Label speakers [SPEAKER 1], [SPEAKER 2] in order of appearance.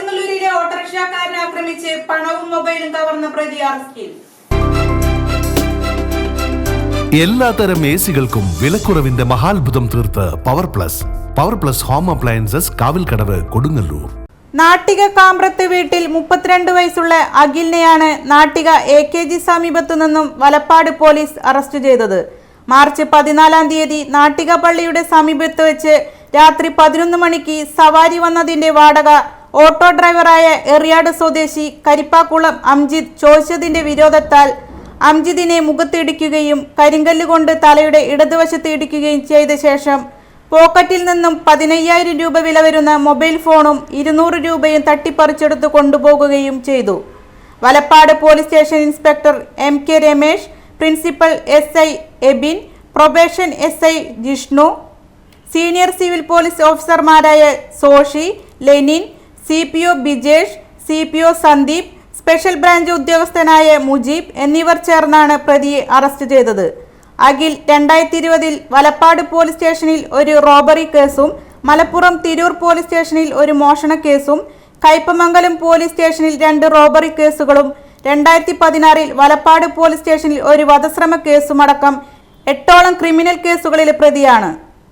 [SPEAKER 1] കൊടുങ്ങല്ലൂരിലെ ഓട്ടോറിക്ഷക്കാരനെ ആക്രമിച്ച് പണവും മൊബൈലും കവർന്ന പ്രതി അറസ്റ്റിൽ.
[SPEAKER 2] എല്ലാത്തരം എസികൾക്കും വിലക്കുറവിന്റെ മഹാത്ഭുതം തീർത്ത് power plus home appliances Kavilkadavu Kodungallur.
[SPEAKER 1] Nattika കാമ്പ്രത്ത് വീട്ടിൽ 32 വയസ്സുള്ള അഖിലിനെയാണ് നാട്ടിക AKG സമീപത്തു നിന്നും വലപ്പാട് പോലീസ് അറസ്റ്റ് ചെയ്തത്. മാർച്ച് 14-ാം തീയതി നാട്ടിക പള്ളിയുടെ സമീപത്ത് വെച്ച് രാത്രി 11 മണിക്ക് സവാരി വന്നതിന്റെ വാടക ഓട്ടോ ഡ്രൈവറായ എറിയാട് സ്വദേശി കരിപ്പാക്കുളം അംജിദ് ചോദിച്ചതിന്റെ വിരോധത്താൽ അംജിദിനെ മുഖത്തിടിക്കുകയും കരിങ്കല്ലുകൊണ്ട് തലയുടെ ഇടതുവശത്ത് ഇടിക്കുകയും ചെയ്ത ശേഷം പോക്കറ്റിൽ നിന്നും 15,000 രൂപ വില വരുന്ന മൊബൈൽ ഫോണും 200 രൂപയും തട്ടിപ്പറിച്ചെടുത്ത് കൊണ്ടുപോകുകയും ചെയ്തു. Valappad police station inspector MK Ramesh, principal SI Ebin, probation SI Jishnu, senior civil police ഓഫീസർമാരായ Soshi, Lenin, CPO Bijesh, CPO Sandeep, special branch ഉദ്യോഗസ്ഥനായ മുജീബ് എന്നിവർ ചേർന്നാണ് പ്രതിയെ അറസ്റ്റ് ചെയ്തത്. അഖിൽ 2020-ൽ വലപ്പാട് പോലീസ് സ്റ്റേഷനിൽ ഒരു റോബറി കേസും മലപ്പുറം തിരൂർ പോലീസ് സ്റ്റേഷനിൽ ഒരു മോഷണ കേസും കയ്പമംഗലം പോലീസ് സ്റ്റേഷനിൽ 2 റോബറി കേസുകളും 2016-ൽ വലപ്പാട് പോലീസ് സ്റ്റേഷനിൽ ഒരു വധശ്രമ കേസുമടക്കം 8ഓളം ക്രിമിനൽ കേസുകളിലെ പ്രതിയാണ്.